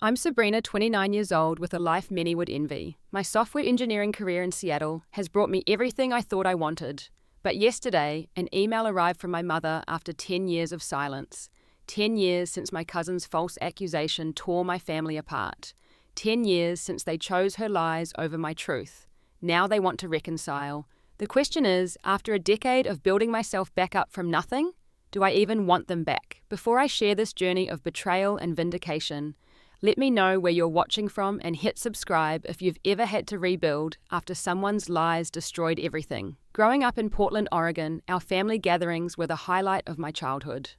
I'm Sabrina, 29 years old, with a life many would envy. My software engineering career in Seattle has brought me everything I thought I wanted. But yesterday, an email arrived from my mother after 10 years of silence. 10 years since my cousin's false accusation tore my family apart. 10 years since they chose her lies over my truth. Now they want to reconcile. The question is, after a decade of building myself back up from nothing, do I even want them back? Before I share this journey of betrayal and vindication, let me know where you're watching from and hit subscribe if you've ever had to rebuild after someone's lies destroyed everything. Growing up in Portland, Oregon, our family gatherings were the highlight of my childhood.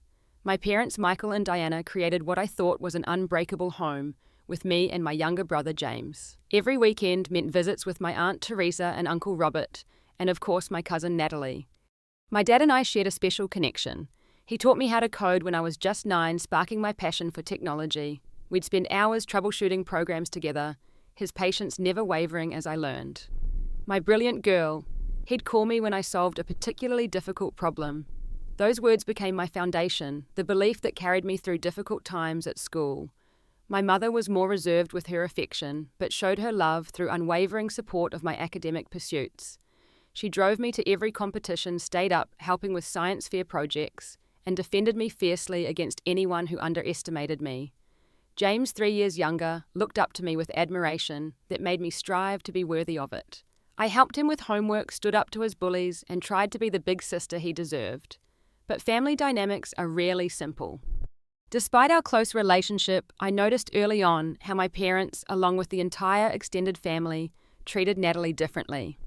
My parents, Michael and Diana, created what I thought was an unbreakable home with me and my younger brother, James. Every weekend meant visits with my Aunt Teresa and Uncle Robert, and of course my cousin Natalie. My dad and I shared a special connection. He taught me how to code when I was just 9, sparking my passion for technology. We'd spend hours troubleshooting programs together, his patience never wavering as I learned. My brilliant girl, he'd call me when I solved a particularly difficult problem. Those words became my foundation, the belief that carried me through difficult times at school. My mother was more reserved with her affection, but showed her love through unwavering support of my academic pursuits. She drove me to every competition, stayed up helping with science fair projects, and defended me fiercely against anyone who underestimated me. James, 3 years younger, looked up to me with admiration that made me strive to be worthy of it. I helped him with homework, stood up to his bullies, and tried to be the big sister he deserved. But family dynamics are rarely simple. Despite our close relationship, I noticed early on how my parents, along with the entire extended family, treated Natalie differently.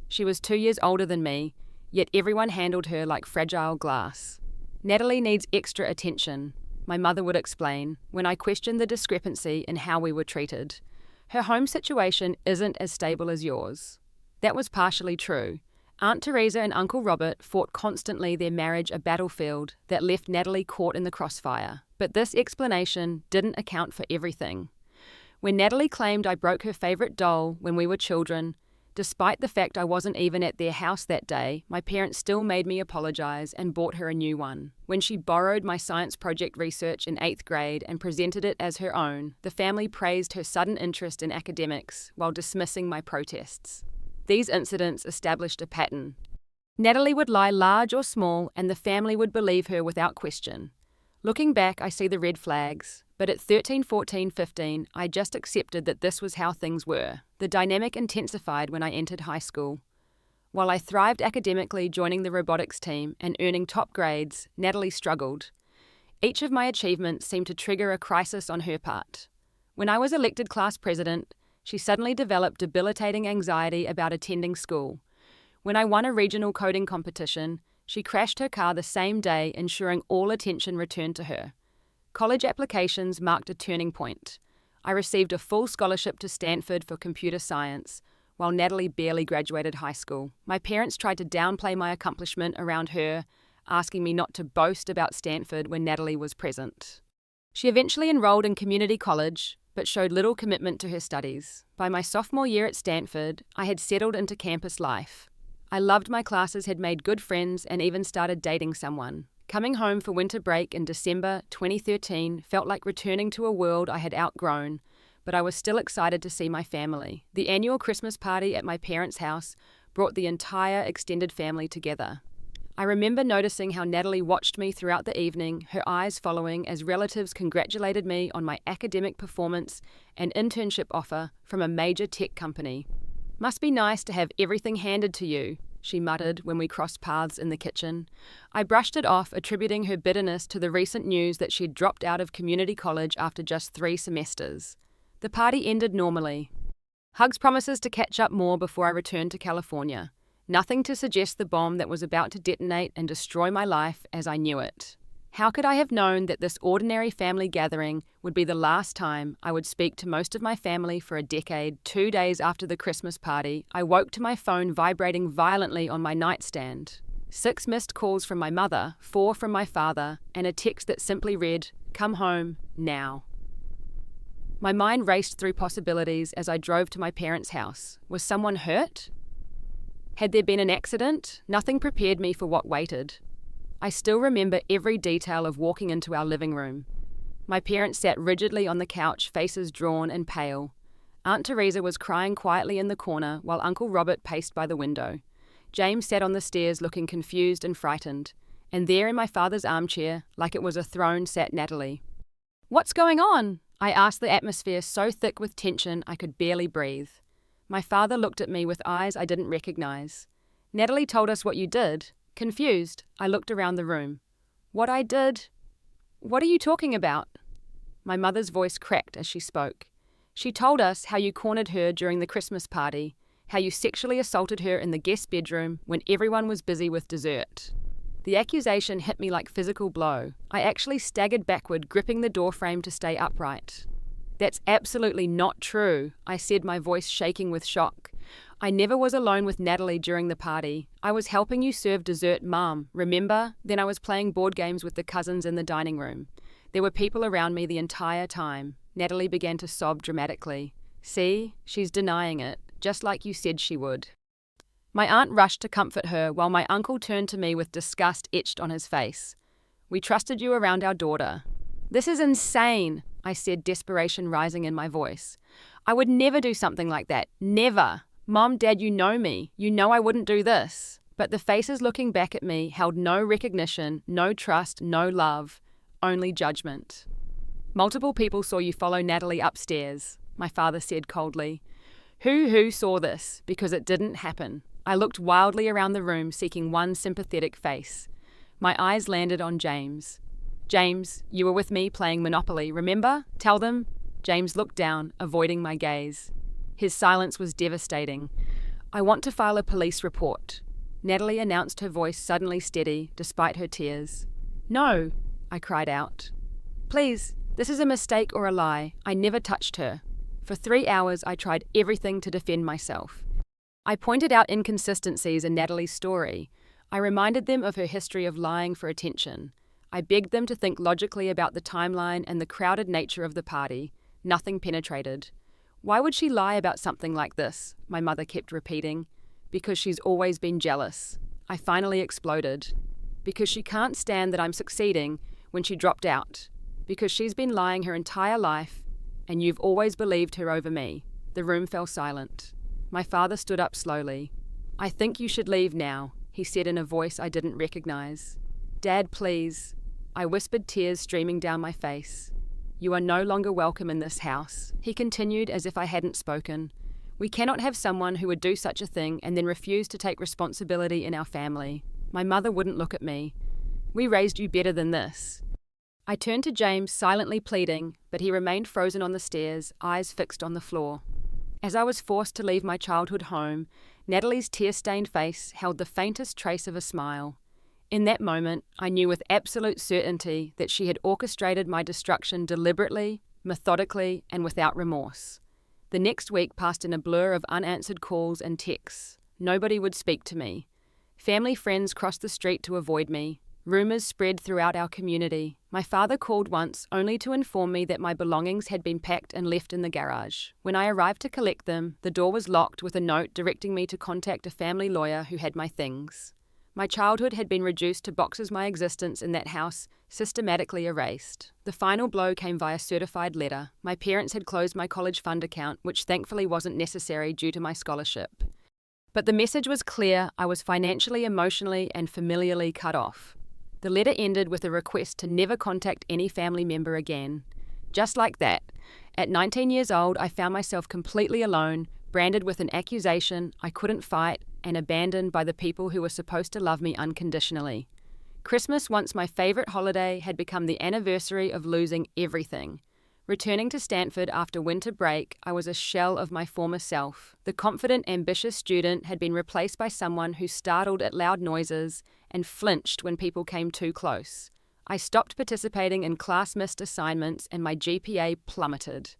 She was 2 years older than me, yet everyone handled her like fragile glass. Natalie needs extra attention, my mother would explain, when I questioned the discrepancy in how we were treated. Her home situation isn't as stable as yours. That was partially true. Aunt Teresa and Uncle Robert fought constantly, their marriage a battlefield that left Natalie caught in the crossfire. But this explanation didn't account for everything. When Natalie claimed I broke her favorite doll when we were children, despite the fact I wasn't even at their house that day, my parents still made me apologize and bought her a new one. When she borrowed my science project research in 8th grade and presented it as her own, the family praised her sudden interest in academics while dismissing my protests. These incidents established a pattern. Natalie would lie large or small, and the family would believe her without question. Looking back, I see the red flags, but at 13, 14, 15, I just accepted that this was how things were. The dynamic intensified when I entered high school. While I thrived academically, joining the robotics team and earning top grades, Natalie struggled. Each of my achievements seemed to trigger a crisis on her part. When I was elected class president, she suddenly developed debilitating anxiety about attending school. When I won a regional coding competition, she crashed her car the same day, ensuring all attention returned to her. College applications marked a turning point. I received a full scholarship to Stanford for computer science, while Natalie barely graduated high school. My parents tried to downplay my accomplishment around her, asking me not to boast about Stanford when Natalie was present. She eventually enrolled in community college, but showed little commitment to her studies. By my sophomore year at Stanford, I had settled into campus life. I loved my classes, had made good friends, and even started dating someone. Coming home for winter break in December 2013 felt like returning to a world I had outgrown, but I was still excited to see my family. The annual Christmas party at my parents' house brought the entire extended family together. I remember noticing how Natalie watched me throughout the evening, her eyes following as relatives congratulated me on my academic performance and internship offer from a major tech company. "Must be nice to have everything handed to you," she muttered when we crossed paths in the kitchen. I brushed it off, attributing her bitterness to the recent news that she'd dropped out of community college after just 3 semesters. The party ended normally. Hugs, promises to catch up more before I returned to California. Nothing to suggest the bomb that was about to detonate and destroy my life as I knew it. How could I have known that this ordinary family gathering would be the last time I would speak to most of my family for a decade? 2 days after the Christmas party, I woke to my phone vibrating violently on my nightstand. 6 missed calls from my mother, 4 from my father, and a text that simply read, "Come home, now." My mind raced through possibilities as I drove to my parents' house. Was someone hurt? Had there been an accident? Nothing prepared me for what waited. I still remember every detail of walking into our living room. My parents sat rigidly on the couch, faces drawn and pale. Aunt Teresa was crying quietly in the corner while Uncle Robert paced by the window. James sat on the stairs looking confused and frightened. And there in my father's armchair, like it was a throne, sat Natalie. "What's going on?" I asked, the atmosphere so thick with tension I could barely breathe. My father looked at me with eyes I didn't recognize. "Natalie told us what you did." Confused, I looked around the room. "What I did? What are you talking about?" My mother's voice cracked as she spoke. "She told us how you cornered her during the Christmas party, how you sexually assaulted her in the guest bedroom when everyone was busy with dessert." The accusation hit me like physical blow. I actually staggered backward, gripping the doorframe to stay upright. "That's absolutely not true," I said, my voice shaking with shock. "I never was alone with Natalie during the party. I was helping you serve dessert, Mom, remember? Then I was playing board games with the cousins in the dining room. There were people around me the entire time." Natalie began to sob dramatically. "See, she's denying it, just like you said she would." My aunt rushed to comfort her while my uncle turned to me with disgust etched on his face. "We trusted you around our daughter." "This is insane," I said, desperation rising in my voice. "I would never do something like that. Never. Mom, Dad, you know me. You know I wouldn't do this." But the faces looking back at me held no recognition, no trust, no love, only judgment. "Multiple people saw you follow Natalie upstairs," my father said coldly. Who saw this? Because it didn't happen." I looked wildly around the room, seeking one sympathetic face. My eyes landed on James. "James, you were with me playing Monopoly, remember? Tell them." James looked down, avoiding my gaze. His silence was devastating. "I want to file a police report," Natalie announced, her voice suddenly steady, despite her tears. "No," I cried out. "Please, this is a mistake or a lie. I never touched her." For 3 hours, I tried everything to defend myself. I pointed out inconsistencies in Natalie's story. I reminded them of her history of lying for attention. I begged them to think logically about the timeline and the crowded nature of the party. Nothing penetrated. "Why would she lie about something like this?" my mother kept repeating. "Because she's always been jealous." I finally exploded. "Because she can't stand that I'm succeeding when she dropped out. Because she's been lying her entire life, and you've always believed her over me." The room fell silent. My father stood up slowly. "I think you should leave now," he said in a voice I didn't recognize. "Dad, please." I whispered, tears streaming down my face. "You are no longer welcome in this house," he continued as if I hadn't spoken. "We cannot have someone who would do such a thing and then refuse to take responsibility in our family." My mother wouldn't look at me. "We raised you better than this." I turned to James, silently pleading, but he remained frozen on the stairs, eyes fixed on the floor. As I was forced to leave my childhood home, Natalie's tear-stained face held the faintest trace of a smile. In that moment, I knew with absolute certainty that she had orchestrated my destruction deliberately, methodically, and without remorse. The next week passed in a blur of unanswered calls and texts. Nobody would speak to me. Family friends crossed the street to avoid me. Rumors spread throughout our community. My father called once, only to inform me that my belongings had been packed and left in the garage. When I arrived to collect them, the door was locked with a note directing me to contact a family lawyer who had my things. My childhood had been reduced to boxes, my existence in that house systematically erased. The final blow came via certified letter. My parents had closed my college fund account, which thankfully wasn't necessary due to my scholarship. But the message was clear: I was financially, emotionally, and familially cut off. The letter ended with a request to never contact any family member again. Just like that, at 19 years old, I found myself completely alone, branded with an accusation I couldn't fight, and abandoned by the people who were supposed to love me unconditionally. Christmas, once my favorite holiday, had become the anniversary of losing everything. Returning to Stanford after winter break, I was a shell of my former self. The confident, ambitious student had been replaced by someone who startled at loud noises and flinched when people came too close. I stopped participating in class-missed assignments and my GPA plummeted.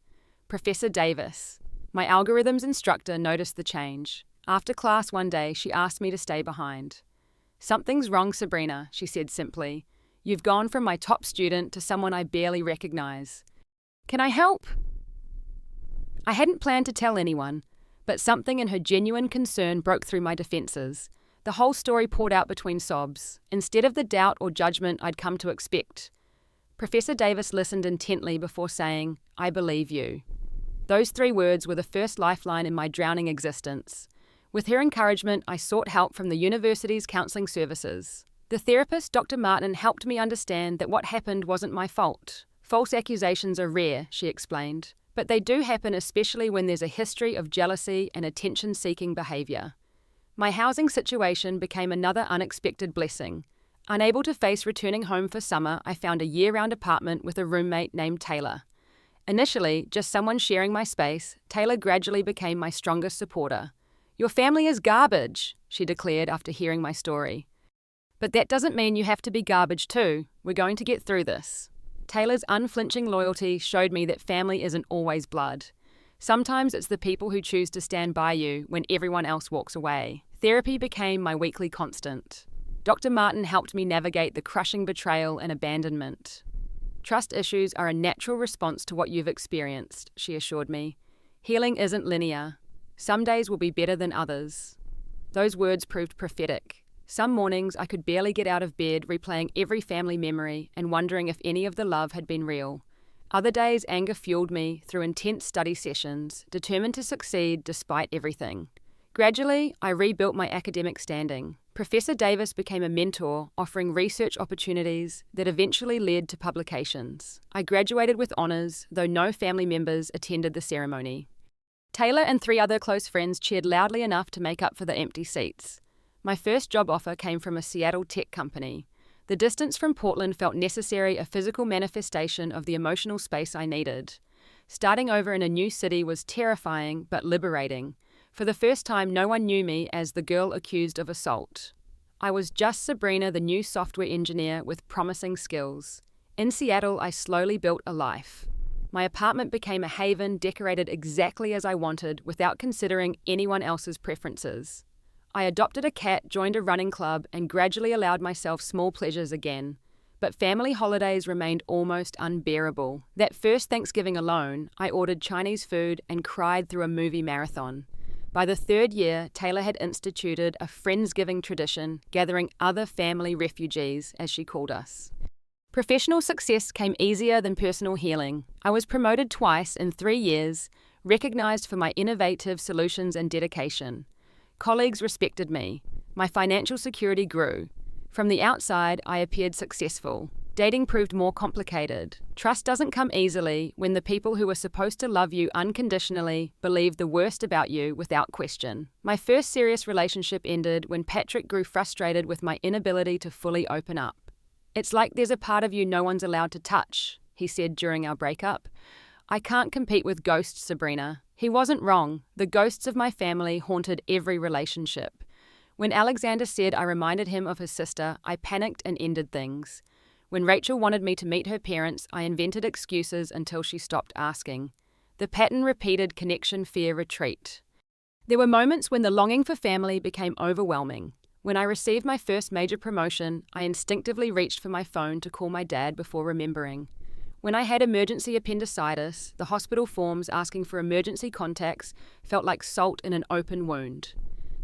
Professor Davis, my algorithms instructor, noticed the change. After class one day, she asked me to stay behind. "Something's wrong, Sabrina," she said simply. "You've gone from my top student to someone I barely recognize. Can I help?" I hadn't planned to tell anyone, but something in her genuine concern broke through my defenses. The whole story poured out between sobs, instead of the doubt or judgment I'd come to expect. Professor Davis listened intently before saying, "I believe you." Those 3 words were the first lifeline in my drowning existence. With her encouragement, I sought help from the university's counselling services. The therapist, Dr. Martin, helped me understand that what happened wasn't my fault. False accusations are rare, she explained, but they do happen especially when there's a history of jealousy and attention-seeking behaviour. My housing situation became another unexpected blessing. Unable to face returning home for summer, I found a year-round apartment with a roommate named Taylor. Initially, just someone sharing my space, Taylor gradually became my strongest supporter. "Your family is garbage," she declared after hearing my story. "But that doesn't mean you have to be garbage too. We're going to get through this." Taylor's unflinching loyalty showed me that family isn't always blood. Sometimes it's the people who choose to stand by you when everyone else walks away. Therapy became my weekly constant. Dr. Martin helped me navigate the crushing betrayal and abandonment. "Trust issues are a natural response to what you've experienced," she assured me. "Healing isn't linear. Some days will be better than others." Those words proved prophetic. Some mornings I could barely get out of bed, replaying every family memory and wondering if any of the love had been real. Other days, anger fueled me through intense study sessions, determined to succeed despite everything. Gradually, I rebuilt my academic standing. Professor Davis became a mentor, offering research opportunities that eventually led to publications. I graduated with honours, though no family members attended the ceremony. Taylor and 3 other close friends cheered loudly enough to make up for the empty seats. My first job offer came from a Seattle tech company. The distance from Portland felt necessary, a physical manifestation of the emotional space I needed. Starting over in a new city was terrifying but liberating. For the first time, no one knew me as the girl accused of assault. I was just Sabrina, the new software engineer with promising skills. In Seattle, I slowly built a life. My apartment became a haven decorated exactly as I wanted without considering anyone else's preferences. I adopted a cat, joined a running club, and gradually allowed myself small pleasures again. But family holidays remained almost unbearable. That first Thanksgiving alone, I ordered Chinese food and cried through a movie marathon. By the 3rd year, Taylor had instituted a Friendsgiving tradition, gathering other family refugees, as she called us. Professional success came easier than personal healing. I was promoted twice in 3 years, recognized for my innovative solutions and dedication. Colleagues respected me. My financial security grew. From the outside, I appeared successful. Dating proved more complicated. Trust doesn't come easily when the people who are supposed to love you unconditionally believe the worst about you without question. My first serious relationship ended when Patrick grew frustrated with my inability to fully open up. "It's like there's a part of you no one's allowed to touch," he said during our breakup. "I can't compete with ghosts, Sabrina." He wasn't wrong. The ghosts of my family haunted every relationship. When Alexander said I reminded him of his sister, I panicked and ended things. When Rachel wanted me to meet her parents, I invented excuses until she stopped asking. The pattern repeated: connection, fear, retreat. There were moments when the longing for family became overwhelming. When I received my first major promotion, I instinctively reached for my phone to call my dad before remembering. When I had emergency appendicitis, the hospital forms asking for emergency contacts felt like salt in an open wound.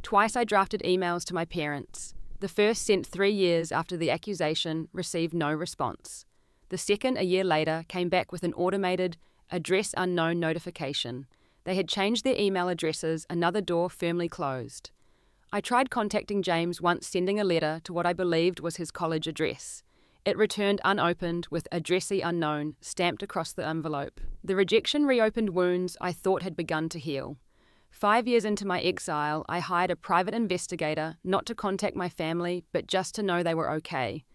Twice I drafted emails to my parents. The first, sent 3 years after the accusation, received no response. The second, a year later, came back with an automated, address unknown notification. They had changed their email addresses, another door firmly closed. I tried contacting James once, sending a letter to what I believed was his college address. It returned unopened with addressee unknown stamped across the envelope. The rejection reopened wounds I thought had begun to heal. 5 years into my exile, I hired a private investigator, not to contact my family, but just to know they were okay.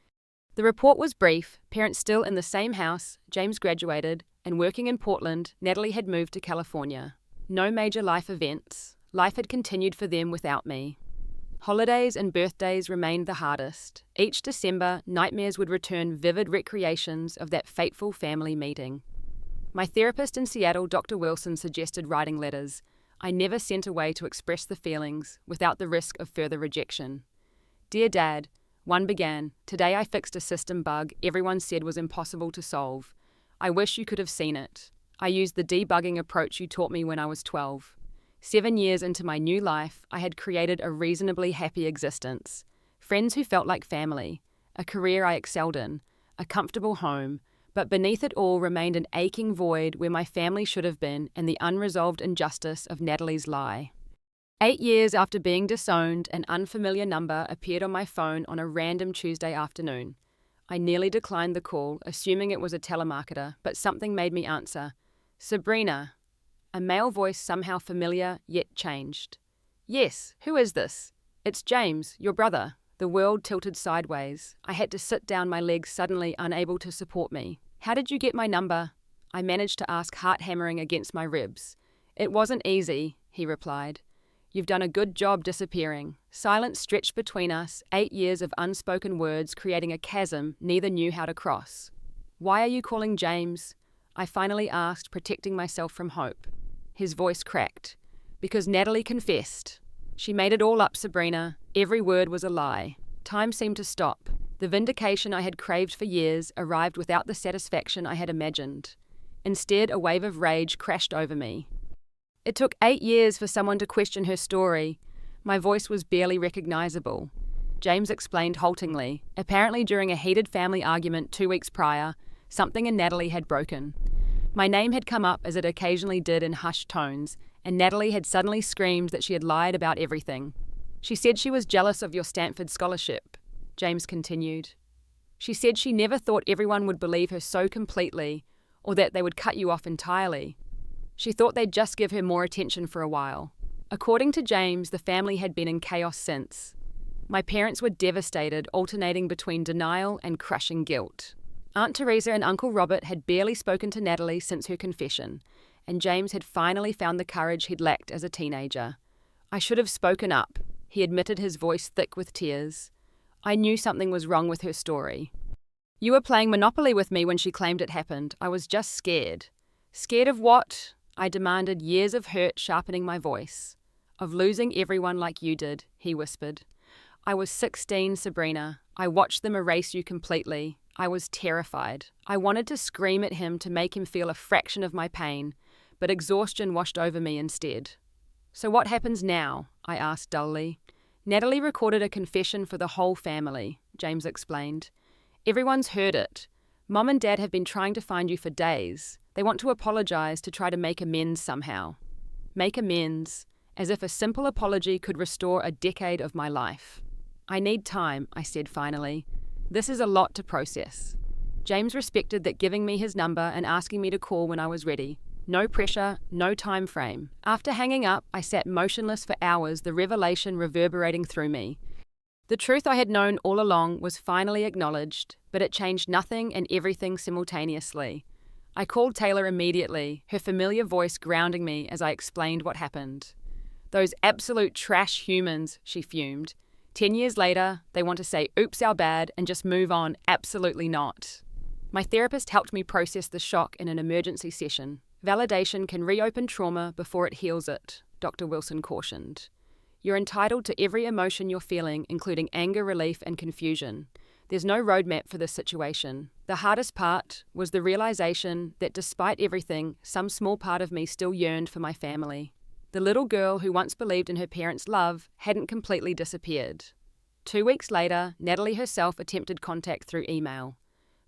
The report was brief: parents still in the same house, James graduated, and working in Portland, Natalie had moved to California. No major life events. Life had continued for them without me. Holidays and birthdays remained the hardest. Each December, nightmares would return, vivid recreations of that fateful family meeting. My therapist in Seattle, Dr. Wilson, suggested writing letters. I never sent away to express the feelings without the risk of further rejection. "Dear Dad," one began, "today I fixed a system bug everyone said was impossible to solve. I wish you could have seen it. I used the debugging approach you taught me when I was 12. 7 years into my new life, I had created a reasonably happy existence. Friends who felt like family, a career I excelled in, a comfortable home, But beneath it all remained an aching void where my family should have been and the unresolved injustice of Natalie's lie. 8 years after being disowned, an unfamiliar number appeared on my phone on a random Tuesday afternoon. I nearly declined the call, assuming it was a telemarketer, but something made me answer. Sabrina. A male voice somehow familiar, yet changed. Yes, who is this? It's James, your brother. The world tilted sideways. I had to sit down, my legs suddenly unable to support me. How did you get my number? I managed to ask, heart hammering against my ribs. It wasn't easy, he replied. You've done a good job disappearing. Silence stretched between us, 8 years of unspoken words creating a chasm neither knew how to cross. Why are you calling James? I finally asked, protecting myself from hope. His voice cracked. Because Natalie confessed. She made it all up, Sabrina. Every word was a lie. Time seemed to stop. The vindication I had craved for years arrived without the satisfaction I had imagined. Instead, a wave of rage crashed over me. It took 8 years for someone to question her story. My voice was barely recognizable. James explained haltingly. Apparently during a heated family argument 2 weeks prior, something in Natalie had broken. My name had come up as it occasionally did in hushed tones, and Natalie had suddenly screamed that she had lied about everything. She said she was jealous of your Stanford scholarship, James continued. She said she never thought everyone would believe her so completely, or that they would cut you off entirely. She thought they'd just give her more attention for a while. According to James, the family had been in chaos since. My parents were devastated, alternating between denial and crushing guilt. Aunt Teresa and Uncle Robert had barely spoken to Natalie since her confession, and James had finally found the courage he'd lacked as a teenager. I should have spoken up, he admitted, his voice thick with tears. I knew something was wrong with her story. You were playing Monopoly with me when she claimed it happened. I was just scared. Scared of what? I demanded, years of hurt sharpening my voice. Of losing everyone like you did, he whispered. I was 16, Sabrina. I watched them erase you completely. I was terrified. I wanted to scream at him to make him feel a fraction of my pain, but exhaustion washed over me instead. So what happens now? I asked dully. Natalie recorded a confession for the whole family, James explained. Everyone's heard it. Mom and Dad have been trying to find you for days. They want to apologize to try to make amends somehow. Make amends, as if a simple apology could restore a decade of my life. I need time, I said finally. This is a lot to process. James respected that, giving me his number and asking me to call when I was ready. No pressure, no time frame. After hanging up, I sat motionless for hours, the revelation reverberating through me. The truth I had known all along was finally acknowledged, but it changed nothing and everything simultaneously. I called Taylor immediately, her familiar voice grounding me as I explained what happened. Those absolute trash humans, she fumed. 10 years later, they want to say, oops, our bad, and just move on. Absolutely not. My therapist helped me process the shock in an emergency session. Validation can reopen trauma before it heals it, Dr. Wilson cautioned. You're entitled to every emotion you're feeling, including anger, relief, and confusion. There's no roadmap for this situation. The hardest part was the realization that despite everything, some small part of me still yearned for my family. The little girl who once believed in her parents' love hadn't completely disappeared. 2 weeks later, Natalie herself attempted contact through email.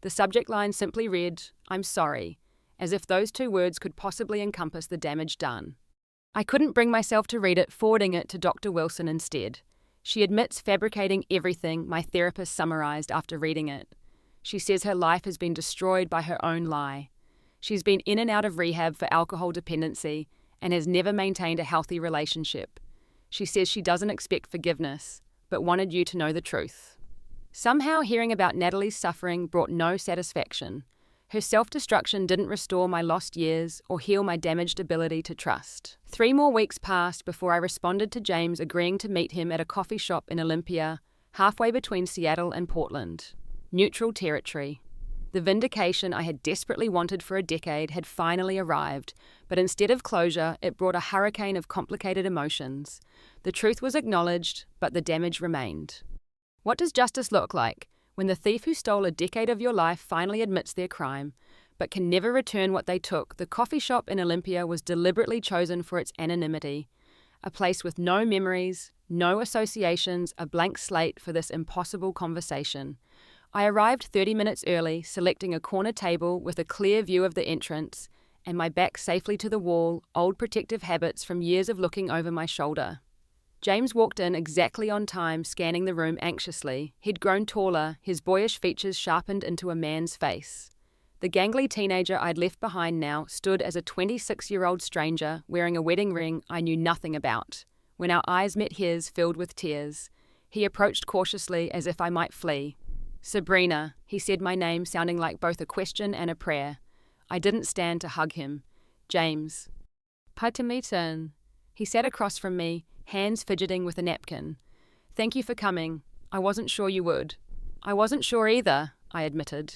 The subject line simply read, I'm sorry, as if those 2 words could possibly encompass the damage done. I couldn't bring myself to read it, forwarding it to Dr. Wilson instead. She admits fabricating everything, my therapist summarized after reading it. She says her life has been destroyed by her own lie. She's been in and out of rehab for alcohol dependency and has never maintained a healthy relationship. She says she doesn't expect forgiveness, but wanted you to know the truth. Somehow hearing about Natalie's suffering brought no satisfaction. Her self-destruction didn't restore my lost years or heal my damaged ability to trust. 3 more weeks passed before I responded to James agreeing to meet him at a coffee shop in Olympia, halfway between Seattle and Portland. Neutral territory. The vindication I had desperately wanted for a decade had finally arrived, but instead of closure, it brought a hurricane of complicated emotions. The truth was acknowledged, but the damage remained. What does justice look like when the thief who stole a decade of your life finally admits their crime, but can never return what they took? The coffee shop in Olympia was deliberately chosen for its anonymity, a place with no memories, no associations, a blank slate for this impossible conversation. I arrived 30 minutes early, selecting a corner table with a clear view of the entrance, and my back safely to the wall, old protective habits from years of looking over my shoulder. James walked in exactly on time, scanning the room anxiously. He'd grown taller, his boyish features sharpened into a man's face. The gangly teenager I'd left behind now stood as a 26-year-old stranger wearing a wedding ring I knew nothing about. When our eyes met his, filled with tears, he approached cautiously as if I might flee. "Sabrina," he said my name sounding like both a question and a prayer. I didn't stand to hug him. "James." "Patamiten." He sat across from me, hands fidgeting with a napkin. "Thank you for coming. I wasn't sure you would." "I wasn't sure either," I admitted.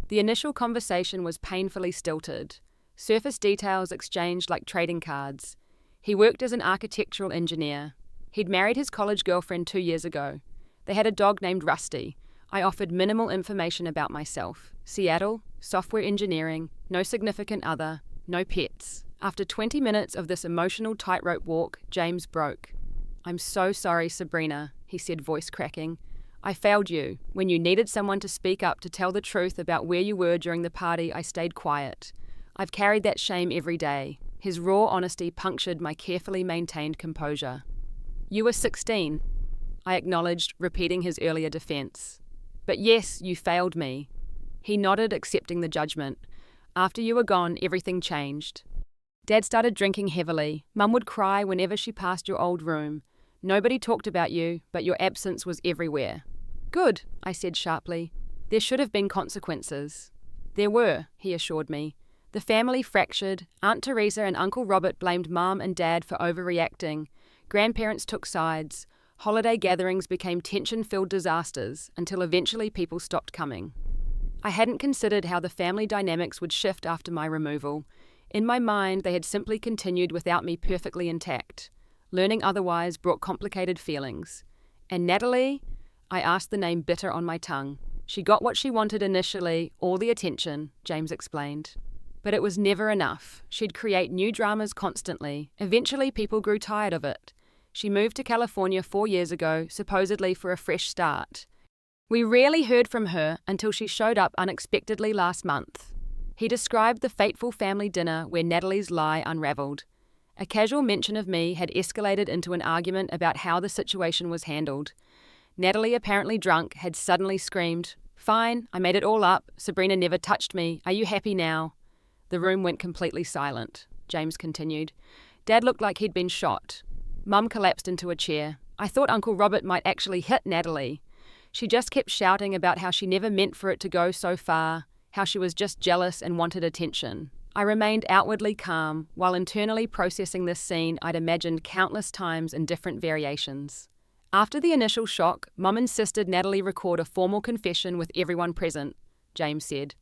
The initial conversation was painfully stilted. Surface details exchanged like trading cards. He worked as an architectural engineer. He'd married his college girlfriend 2 years ago. They had a dog named Rusty. I offered minimal information about myself. Seattle, software engineering, no significant other, no pets. After 20 minutes of this emotional tightrope walk, James broke. "I'm so sorry, Sabrina," he said, voice cracking. "I failed you. When you needed someone to speak up to tell the truth about where you were during the party, I stayed quiet. I've carried that shame every day." His raw honesty punctured my carefully maintained composure. "You were 16, I acknowledged, repeating his earlier defense. "But yes, you failed me." He nodded, accepting the judgment. "After you were gone, everything changed. Dad started drinking heavily. Mum would cry whenever she passed your old room. Nobody talked about you, but your absence was everywhere." "Good," I said sharply. "There should have been consequences." "There were," he assured me. The family fractured. Aunt Teresa and Uncle Robert blamed Mum and Dad for overreacting. Grandparents took sides. Holiday gatherings became tension-filled disasters until eventually people stopped coming. I hadn't considered how the family dynamics would shift after my removal. In my mind, they had simply continued without me perfectly intact. Learning otherwise brought complicated feelings. And Natalie? I asked the name bitter on my tongue. She got what she wanted initially, all the attention, James explained. But it was never enough. She'd create new dramas constantly. Eventually, people grew tired of it. She moved to California 4 years ago, supposedly for a fresh start. We rarely heard from her until she showed up unexpectedly last month. He described the fateful family dinner where Natalie's lie unraveled. A casual mention of me had escalated into an argument about how the situation was handled. Natalie, apparently drunk, had suddenly screamed, "Fine, I made it all up. Sabrina never touched me. Are you happy now?" The room went completely silent. James continued. Dad looked like he'd been shot. Mum collapsed into a chair. I thought Uncle Robert might actually hit Natalie. She just kept shouting about how she never meant for it to go so far, how she was just jealous and wanted attention. I remained outwardly calm, while internally processing this scene I'd imagined countless times in different variations. After the initial shock, Mum insisted Natalie record a formal confession with everyone present, James said.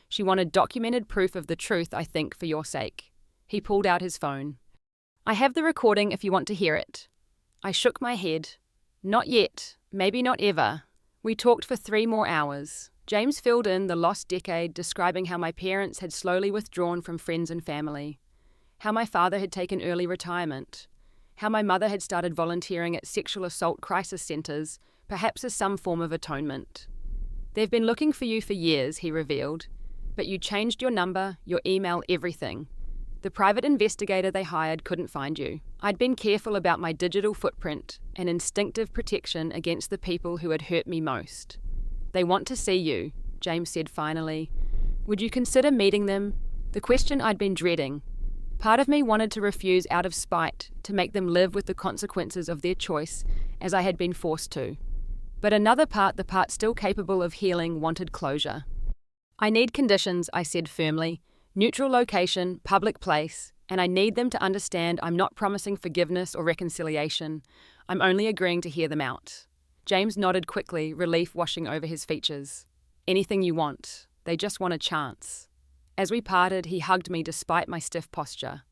She wanted documented proof of the truth, I think, for your sake. He pulled out his phone. "I have the recording if you want to hear it." I shook my head. "Not yet. Maybe not ever." We talked for 3 more hours. James filled in the lost decade, describing how my parents had slowly withdrawn from friends and family, how my father had taken early retirement, how my mother had started volunteering at sexual assault crisis centres, perhaps as some form of atonement. "They've been looking for you for years," he revealed, "but you changed your number, your email, everything. The private investigator they hired couldn't find you. I'd been careful about my digital footprint, an instinctive protection against the people who had hurt me most. They want to see you," James said finally. "Would you consider meeting them?" The question I'd been dreading. Part of me wanted to refuse out of spite, to make them live with the consequences of their choice, as I had been forced to. But another part, the part still capable of healing, wanted closure. "I need conditions," I said firmly. "Neutral location, public place, and I need them to understand I'm not promising forgiveness or reconciliation. I'm only agreeing to hear them out." James nodded quickly, relief washing over his features. "Anything you want. They just want a chance." As we parted, he hugged me despite my stiff posture.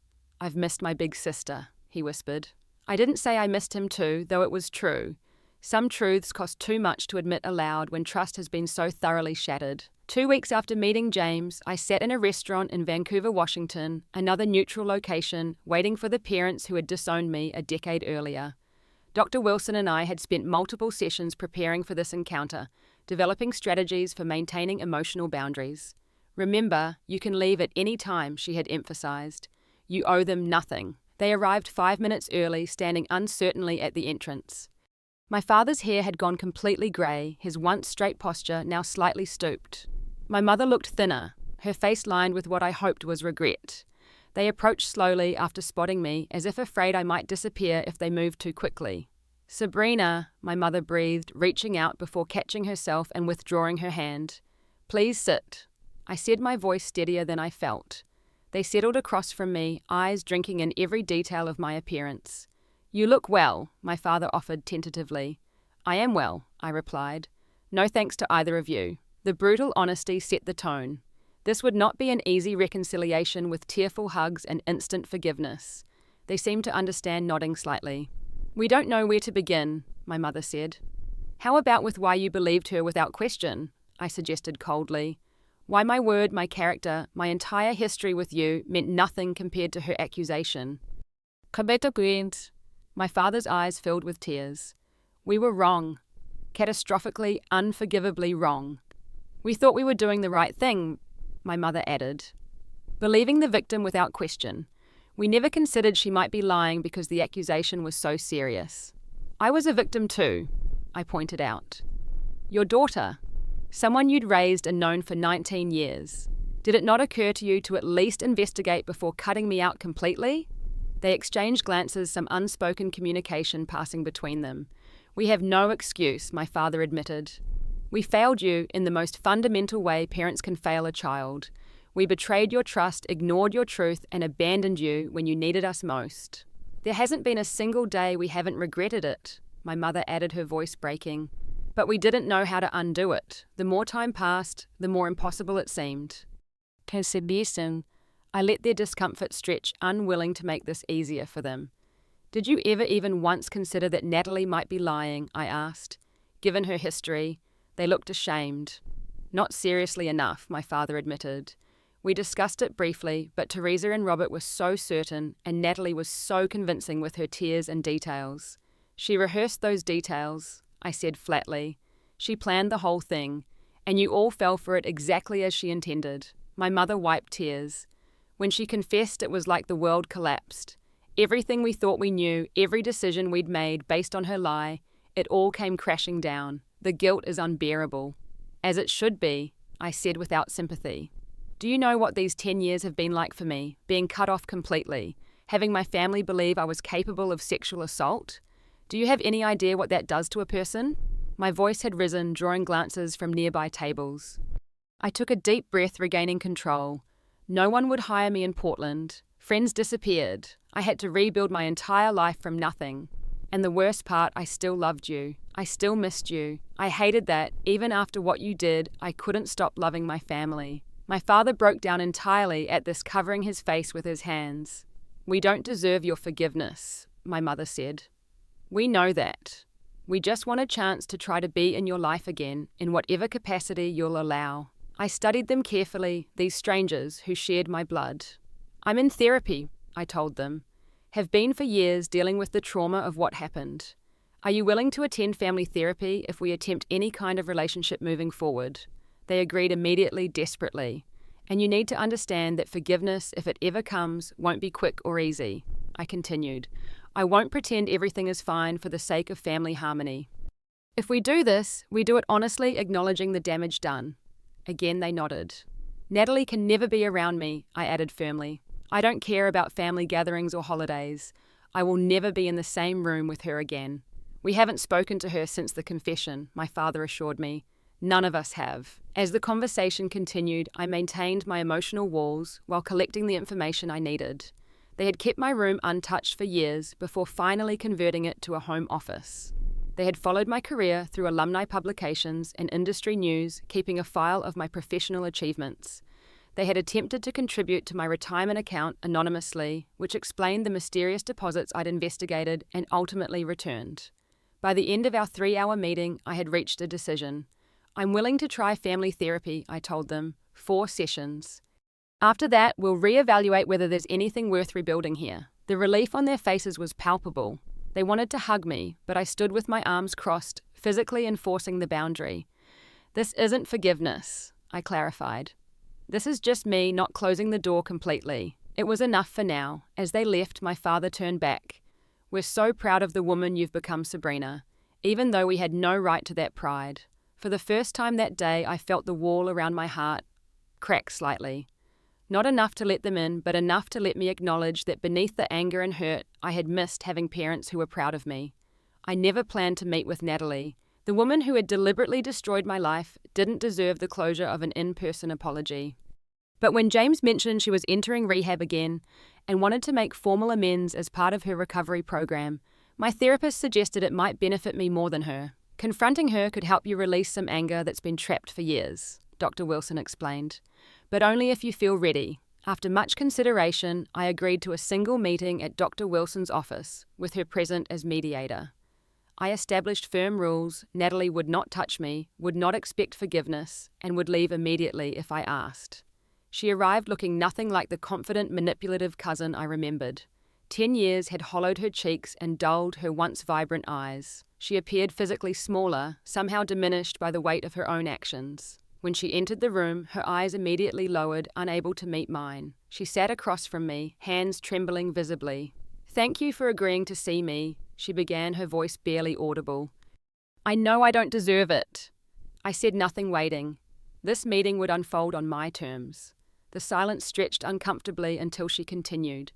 "I've missed my big sister," he whispered. I didn't say I missed him too, though it was true. Some truths cost too much to admit aloud when trust has been so thoroughly shattered. 2 weeks after meeting James, I sat in a restaurant in Vancouver, Washington, another neutral location, waiting for the parents who had disowned me a decade earlier. Dr. Wilson and I had spent multiple sessions preparing for this encounter, developing strategies for maintaining emotional boundaries. Remember, you can leave at any time, she had emphasized. You owe them nothing. They arrived 5 minutes early, standing uncertainly at the entrance. My father's hair had gone completely grey, his once straight posture now slightly stooped. My mother looked thinner, her face lined with what I hoped was regret. They approached slowly after spotting me, as if afraid I might disappear if they moved too quickly. "Sabrina," my mother breathed, reaching out before catching herself and withdrawing her hand. "Please sit." I said, my voice steadier than I felt. They settled across from me, eyes drinking in every detail of my appearance. "You look well," my father offered tentatively. "I am well," I replied. "No thanks to either of you." The brutal honesty set the tone. This would not be an easy reconciliation with tearful hugs and instant forgiveness. They seemed to understand, nodding slightly. "We don't know where to begin," my mother said. "How about with why you believed her without question?" I suggested coldly. Why my word, my character, my entire history with you meant nothing compared to her accusation. My father's eyes filled with tears. "We were wrong. Catastrophically, unforgivably wrong. We thought we were doing the right thing," my mother added. "Believing the victim without question. We never considered she might be lying because the accusation was so serious." "I was a victim too," I pointed out. "Your daughter. Someone you'd raised and known for 19 years. Did it not occur to you to at least investigate before cutting me out completely?" They exchanged glances, some unspoken communication passing between them. "We have no excuse," my father admitted. "We failed you in the most fundamental way parents can fail a child. We betrayed your trust, ignored your truth, and abandoned you when you needed us most. There hasn't been a single day we haven't regretted it," my mother added, her voice breaking. "But we didn't know how to undo it. The more time passed, the more impossible it seemed." I let their discomfort stretch, unwilling to make this easier for them. "Did you ever even once consider that Natalie might be lying?" I asked. Given her history, they looked ashamed. "Not seriously enough," my father admitted. "We discussed it briefly, but Teresa and Robert were so certain, and Natalie was so convincing with her tears and details. She rehearsed those details," I said flatly. "She planned the whole thing, and you all fell for it exactly as she intended." My mother wiped tears. When she confessed, it was like the world collapsed. Everything we thought we knew, every decision we'd made based on her lie, it all came crashing down. The guilt is unbearable. "As it should be," I said without sympathy. "Do you know what these 10 years have been like for me, being cut off completely, having my family believe I was capable of sexual assault? Do you have any idea what that does to a person?" My voice had risen, drawing glances from nearby tables. I took a deep breath, regaining control. No one would hire me in Portland. Friends disappeared. I had to rebuild my entire life from nothing. And the worst part, I still loved you. I still missed you. I hated that, even after what you did, I couldn't stop loving my family. My father broke down entirely at this, covering his face with his hands. "We don't deserve your forgiveness," my mother said. "We know that. We just want a chance to try to be in your life again, in whatever capacity you'll allow." I studied them carefully, these strangers who shared my blood. "I'm in therapy," I told them. "Have been for years, dealing with the trauma of what happened. Are you willing to attend family therapy if we attempt any kind of relationship moving forward?" They agreed immediately, desperately. "And you need to understand that forgiveness, if it ever comes, won't be quick or easy," I continued. "I won't pretend everything is fine for the sake of family harmony. If we do this, we do it honestly, acknowledging the damage done." Again they nodded. "Natalie can never be around me," I added firmly. "I don't care about family gatherings or holidays. I will never be in the same room with her again." "We haven't spoken to her since the confession," my father assured me. "None of us have." As the conversation continued, I maintained my emotional walls while collecting the information I needed. They had kept my room untouched for years before finally converting it to a home office. They had followed my career through alumni publications and industry news, keeping a file of my professional achievements. They had attempted to contribute to my retirement account anonymously, which explained the mysterious deposits I'd investigated and ultimately returned. By the end of our 3-hour meeting, I had reached a decision. "I'm willing to try family therapy," I told them. 4 sessions. After that, we'll reevaluate whether there's anything worth rebuilding here. The relief on their faces was palpable. They wanted to hug me, but I stood with my arms crossed, physically enforcing the boundary. This isn't forgiveness, I clarified. This is just me not closing the door completely. It was enough for now. As they left, my father turned back. We're so proud of the woman you've become, Sabrina, even though we had no right to that pride. For the first time that day, I felt the wall around my heart crack slightly. Not enough to let them in, but enough to let me acknowledge that beneath the anger and hurt, I had missed having parents who were proud of me. I never planned to meet with Natalie. The woman who had deliberately destroyed my life didn't deserve the closure of an in-person apology. But when James mentioned she was entering rehab again and wanted to make formal amends as part of her recovery program, my therapist suggested it might benefit me more than her. Confronting her could help you release some anger that's been trapped for years, Dr. Wilson explained. But only if you feel ready. After much consideration, I agreed to a single meeting at Dr. Wilson's office, with her present as mediator. I established firm rules. Natalie would not touch me, would not expect forgiveness, and would leave immediately if I asked. She arrived looking nothing like the confident, manipulative cousin I remembered. 10 years had hollowed her cheeks and dulled her once vibrant eyes. She appeared physically smaller, somehow diminished by the weight of her own actions. When she entered the room, her eyes immediately lowered, unable to meet mine. She sat across from me, hands trembling visibly. "Thank you for agreeing to see me," she began, her voice barely audible. "I know I don't deserve it." I said nothing, waiting. This meeting would unfold on my terms. The silence stretched uncomfortably until she continued.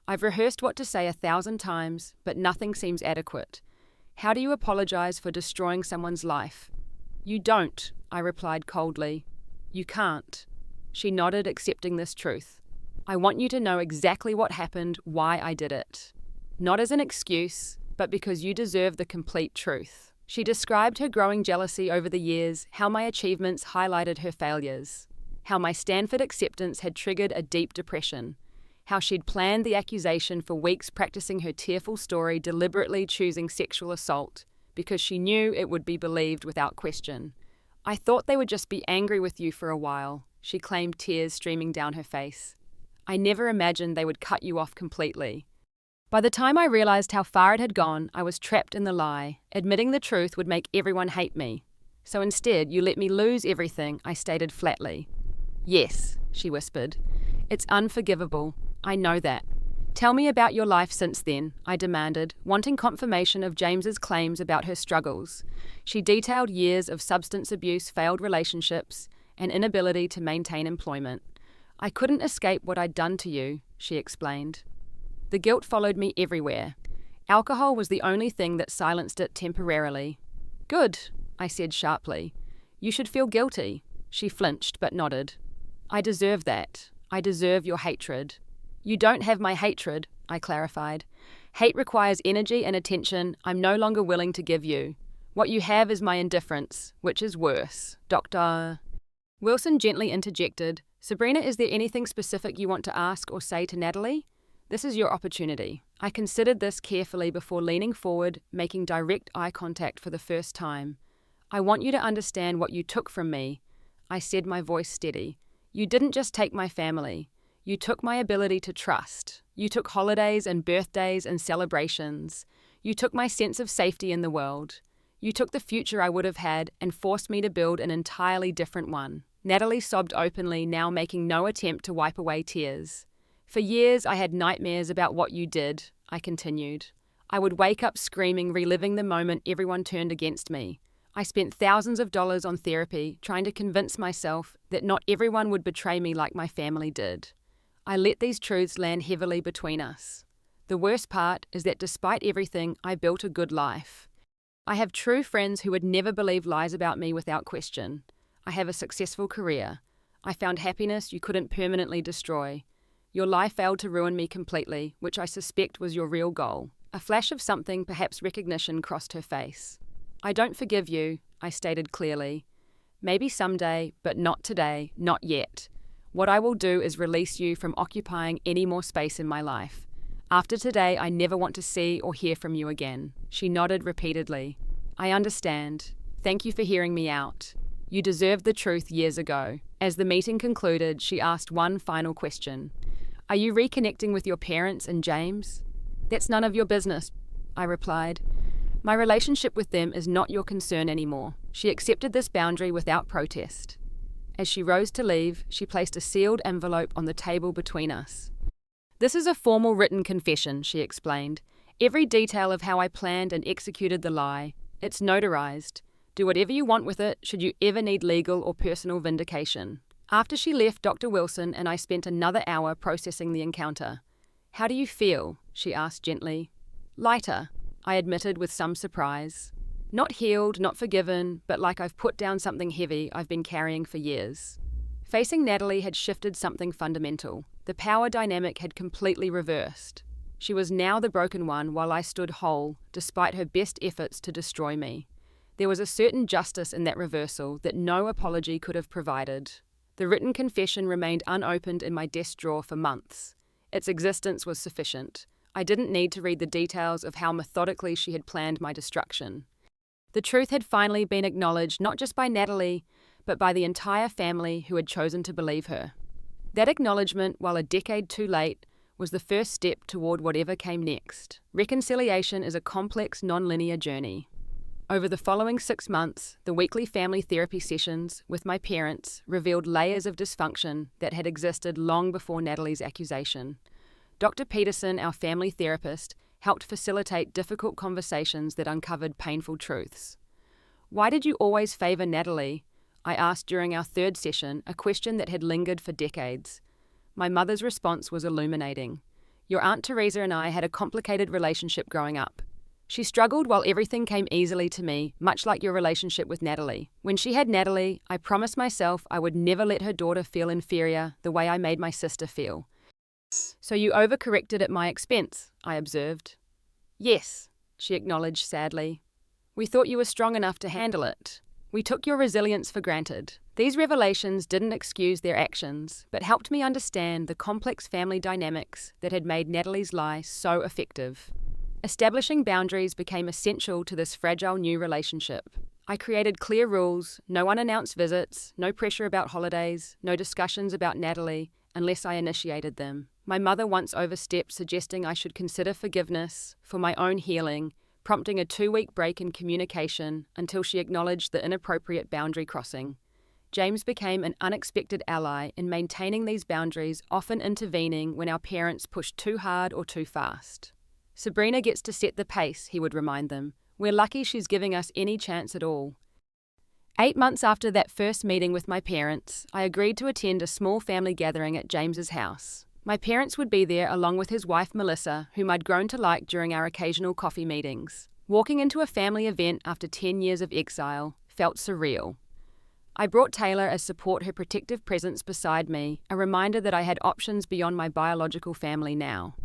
"I've rehearsed what to say 1,000 times, but nothing seems adequate. How do you apologize for destroying someone's life?" "You don't," I replied coldly. "You can't." She nodded, accepting this truth. "I want you to know exactly what happened, why I did it. Not as an excuse, but because you deserve the complete truth." She described her growing jealousy over the years, how my achievements highlighted her failures, how my Stanford acceptance had triggered a deep depression, how she'd planned the accusation for weeks, practicing her tearful story, deliberately choosing sexual assault, because she knew it would be believed without question. "I thought they would just be angry with you for a while," she claimed, tears streaming down her face. "I never imagined they would cut you off completely." By the time I realized how far it had gone, I was trapped in the lie. Admitting the truth would make everyone hate me. "So instead, you let me lose everything," I stated flatly. "Yes," she whispered. "It's unforgivable. I know that." "Tell me about your life since then," I demanded, wanting confirmation of James's claims about her struggles. She detailed years of substance abuse, failed relationships, and inability to maintain employment. "I couldn't escape what I'd done to you," she explained. The guilt followed me everywhere. Alcohol was the only thing that silenced it temporarily. "Good," I said sharply. "You should feel guilty." She flinched but nodded. "I deserve that. I deserve your hatred." "You don't have my hatred," I clarified. "Hate requires energy and attention I'm no longer willing to give you. What you have is my indifference, which is worse." Dr. Wilson gently interjected. "Sabrina, is there anything specific you want to ask or say to Natalie? This is your opportunity." I considered this carefully before leaning forward, making direct eye contact for the first time. "I want you to understand what you took from me," I said, my voice steady. "You didn't just take my family. You took my ability to trust. You took holidays and birthdays and celebrations. You took my sense of safety in the world. You took the future I would have had and forced me to build an entirely different one." Natalie sobbed openly, now making no attempt to wipe away tears. "For years I had nightmares about what you did," I continued. "I would wake up screaming, reliving the moment everyone turned against me. I spent thousands of dollars on therapy, trying to convince myself that not everyone would betray me like my family did. I let these truths land heavily between us. The worst part is that despite everything, I built a good life. I have true friends who would never believe lies about me without question. I have a successful career. I found happiness you couldn't permanently destroy. Your lie failed to ruin me completely, which I suspect was your real goal." A flash of something, perhaps recognition, crossed her face. "I don't forgive you," I stated clearly. "Maybe someday, but not today, not yet. What I will do is release you from occupying any more space in my life. After today, I never want to see or hear from you again." She nodded repeatedly. "I understand. Thank you for hearing me out. You deserved the truth years ago." As the meeting concluded, she asked one final question. "Are you reconnecting with your parents and James?" "That's none of your business," I replied. My relationship with them is not your concern anymore. She accepted this boundary without protest. As she rose to leave, she placed a sealed envelope on the table between us. This is a formal written confession, she explained. Every detail of how I planned and executed the lie. It's notarized. Do whatever you want with it, should you ever need legal or personal vindication. After she left, Dr. Wilson and I spent another hour processing the encounter. How do you feel? She asked gently. Lighter, I admitted with some surprise. Not healed, not forgiven, but like I've put down something heavy I've been carrying for years. Facing Natalie had shifted something fundamental. The power dynamic had completely reversed. She was now the broken one while I stood whole, despite her best efforts to destroy me. There was a certain justice in that reversal that no apology could have provided. The written confession remained unopened in my desk drawer for months. Its existence was sufficient. I didn't need to read the details of how methodically she had planned my destruction. The truth had finally been acknowledged not just by Natalie, but by the entire family who had chosen to believe her. That acknowledgement, while a decade too late, was the first step toward whatever came next. Reconciliation is a complex, non-linear journey. Over the following 6 months, the weekly family therapy sessions with my parents revealed layers of dysfunction that had existed long before Natalie's accusation. Dr. Peterson, our family therapist, helped facilitate difficult conversations that uncovered painful truths. Why did you always favor Natalie? I asked during our 3rd session, a question that had lingered for decades. My mother's response was illuminating. Your Aunt Teresa and I had a complicated relationship growing up. She struggled while everything came easily to me, much like your relationship with Natalie. When she had Natalie, I promised myself I would never let her daughter feel inferior the way I made my sister feel. So you overcorrected at my expense, I observed. Yes, she acknowledged sadly. We thought you were strong enough to handle it. We took your resilience for granted. These revelations didn't excuse their actions, but helped me understand the complex family dynamics that had made Natalie's lie so effective. Establishing boundaries became essential to this fragile new relationship. I created clear rules, no unannounced visits, no pressure about holidays, no discussions about Natalie, unless I initiated them. My mother once overstepped, suggesting I should consider forgiveness for my own healing, prompting a 2-week break in communication until she acknowledged the inappropriate boundary crossing. James became an unexpected ally in maintaining these boundaries, often intervening when our parents pushed too hard or too fast. Sabrina gets to set the pace, he would remind them. We're lucky she's giving us any chance at all. 8 months after that first meeting with my parents, I agreed to attend a small family gathering at James's house. My parents would be there along with his wife Melissa, whom I'd grown to like during our occasional coffee meetings. Walking into a family event after 10 years of exile felt surreal. I brought Taylor as support, her protective presence beside me, a reminder that I had options beyond my biological family now.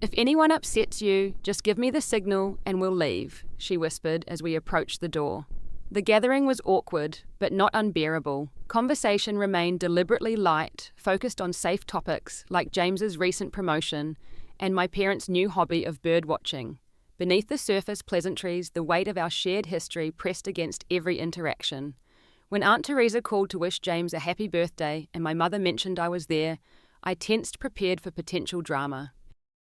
If anyone upsets you, just give me the signal and we'll leave, she whispered as we approached the door. The gathering was awkward, but not unbearable. Conversation remained deliberately light, focused on safe topics like James's recent promotion and my parents' new hobby of bird watching. Beneath the surface pleasantries, the weight of our shared history pressed against every interaction. When Aunt Teresa called to wish James a happy birthday and my mother mentioned I was there, I tensed, prepared for potential drama.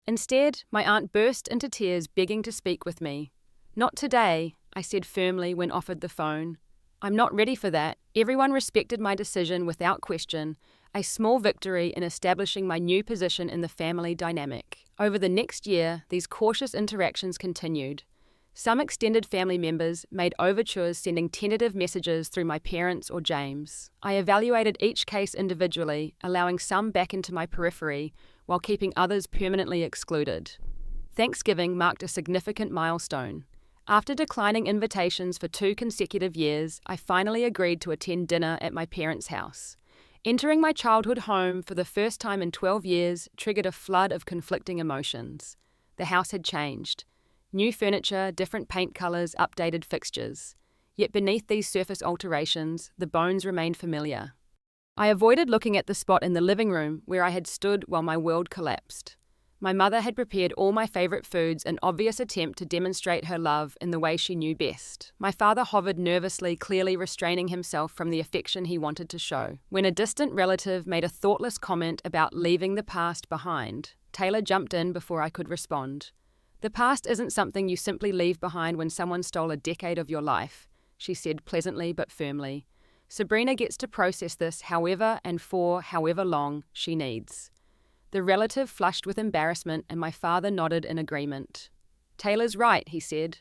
Instead, my aunt burst into tears, begging to speak with me. Not today, I said firmly when offered the phone. I'm not ready for that. Everyone respected my decision without question, a small victory in establishing my new position in the family dynamic. Over the next year, these cautious interactions continued. Some extended family members made overtures, sending tentative messages through my parents or James. I evaluated each case individually, allowing some back into my periphery while keeping others permanently excluded. Thanksgiving marked a significant milestone. After declining invitations for 2 consecutive years, I finally agreed to attend dinner at my parents' house. Entering my childhood home for the first time in 12 years triggered a flood of conflicting emotions. The house had changed. New furniture, different paint colours, updated fixtures. Yet beneath these surface alterations, the bones remained familiar. I avoided looking at the spot in the living room where I had stood while my world collapsed. My mother had prepared all my favourite foods, an obvious attempt to demonstrate her love in the way she knew best. My father hovered nervously, clearly restraining himself from the affection he wanted to show. When a distant relative made a thoughtless comment about leaving the past behind, Taylor jumped in before I could respond. The past isn't something you simply leave behind when someone stole a decade of your life, she said pleasantly but firmly. Sabrina gets to process this however and for however long she needs. The relative flushed with embarrassment and my father nodded in agreement. Taylor's right, he said.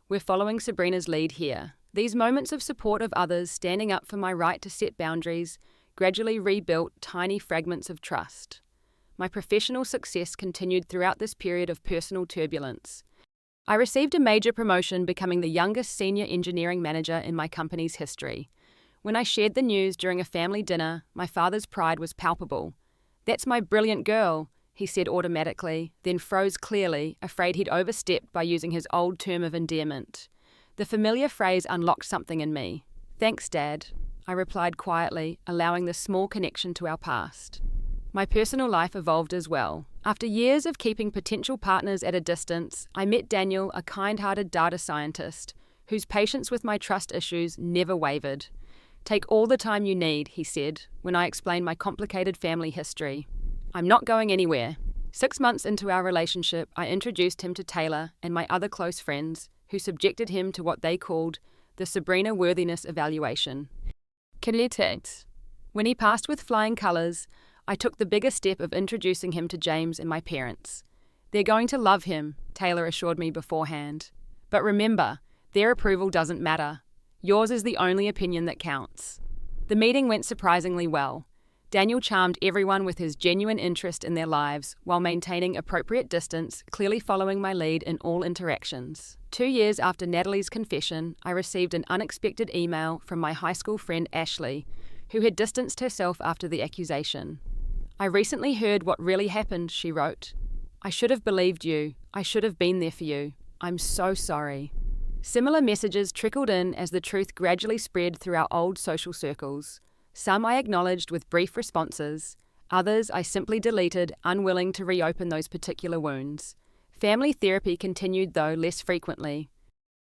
We're following Sabrina's lead here. These moments of support of others standing up for my right to set boundaries gradually rebuilt tiny fragments of trust. My professional success continued throughout this period of personal turbulence. I received a major promotion, becoming the youngest senior engineering manager in my company's history. When I shared the news during a family dinner, my father's pride was palpable. "That's my brilliant girl," he said automatically, then froze clearly, afraid he'd overstepped by using his old term of endearment. The familiar phrase unlocked something in me. "Thanks, Dad," I replied quietly, allowing the small connection to our past. My personal life evolved as well. After years of keeping potential partners at a distance, I met Daniel, a kind-hearted data scientist, whose patience with my trust issues never wavered. "Take all the time you need," he said, when I explained my complicated family history. "I'm not going anywhere." 6 months into our relationship, I introduced him to Taylor and my other close friends, who subjected him to what they called the Sabrina Worthiness Evaluation. When he passed with flying colours, I took the bigger step of introducing him to James and my parents. "They're going to love him," Taylor assured me beforehand. "But remember, their approval doesn't matter. Yours is the only opinion that counts." The meeting went surprisingly well. Daniel charmed everyone with his genuine interest in their lives while maintaining appropriate distance, clearly following my lead in all interactions. 2 years after Natalie's confession, I received an unexpected email from my high school friend Ashley, who had distanced herself after the accusation. "I recently heard what really happened," she wrote. "I should have believed you. I should have been there for you. I'm so sorry." Similar messages trickled in as the truth gradually spread through our old social circles. Some I acknowledged with brief responses, others I simply deleted, unwilling to reopen those particular wounds. Family therapy continued, though less frequently.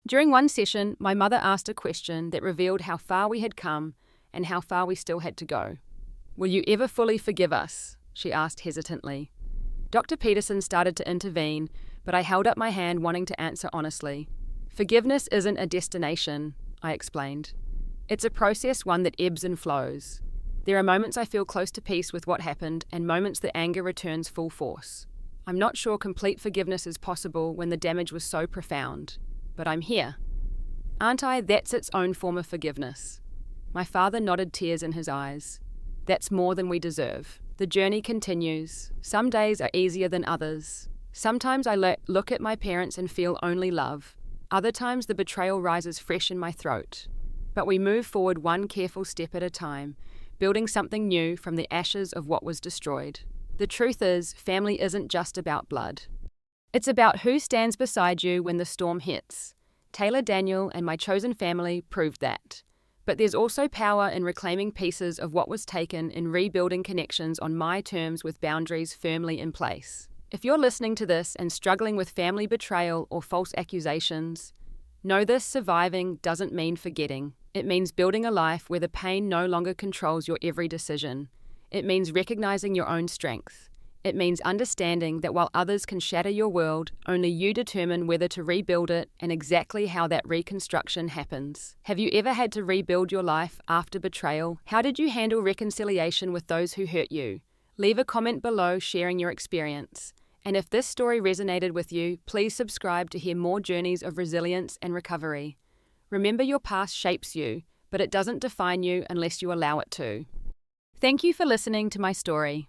During one session, my mother asked a question that revealed how far we had come and how far we still had to go. "Will you ever fully forgive us?" she asked hesitantly. Dr. Peterson started to intervene, but I held up my hand, wanting to answer honestly. "Forgiveness isn't a destination," I explained. "It's a process, one that ebbs and flows. There are moments I feel close to peace with what happened and moments that anger returns full force. I'm not sure complete forgiveness is possible when the damage was so profound, but I'm here. Aren't I? That's its own form of forgiveness." My father nodded, tears in his eyes. "That's more than we deserve. The journey continues. Some days are easier than others. Sometimes I look at my parents and feel only love. Other times the betrayal rises fresh in my throat. But we move forward one careful step at a time, building something new from the ashes of what was destroyed. The truth is, family isn't just about blood. It's about who stands beside you when the storm hits. Taylor, Daniel, and my chosen family proved that. But there's also power in reclaiming pieces of what was taken, in rebuilding connections on my terms with boundaries firmly in place. If you're listening to this and struggling with family betrayal or false accusations, know this: surviving doesn't mean forgetting. It means building a life where the pain no longer controls your every decision. It means recognizing your own strength. It means understanding that while others can shatter your world, only you determine whether to rebuild it and exactly how that reconstruction happens. Have you ever had to rebuild your life after betrayal? How did you handle reconciliation with those who hurt you? Leave a comment below sharing your experience. And if this story resonated with you, please subscribe to hear more journeys of resilience and recovery. Remember, your past shapes you, but it doesn't define you unless you allow it to. Thank you for listening to my story.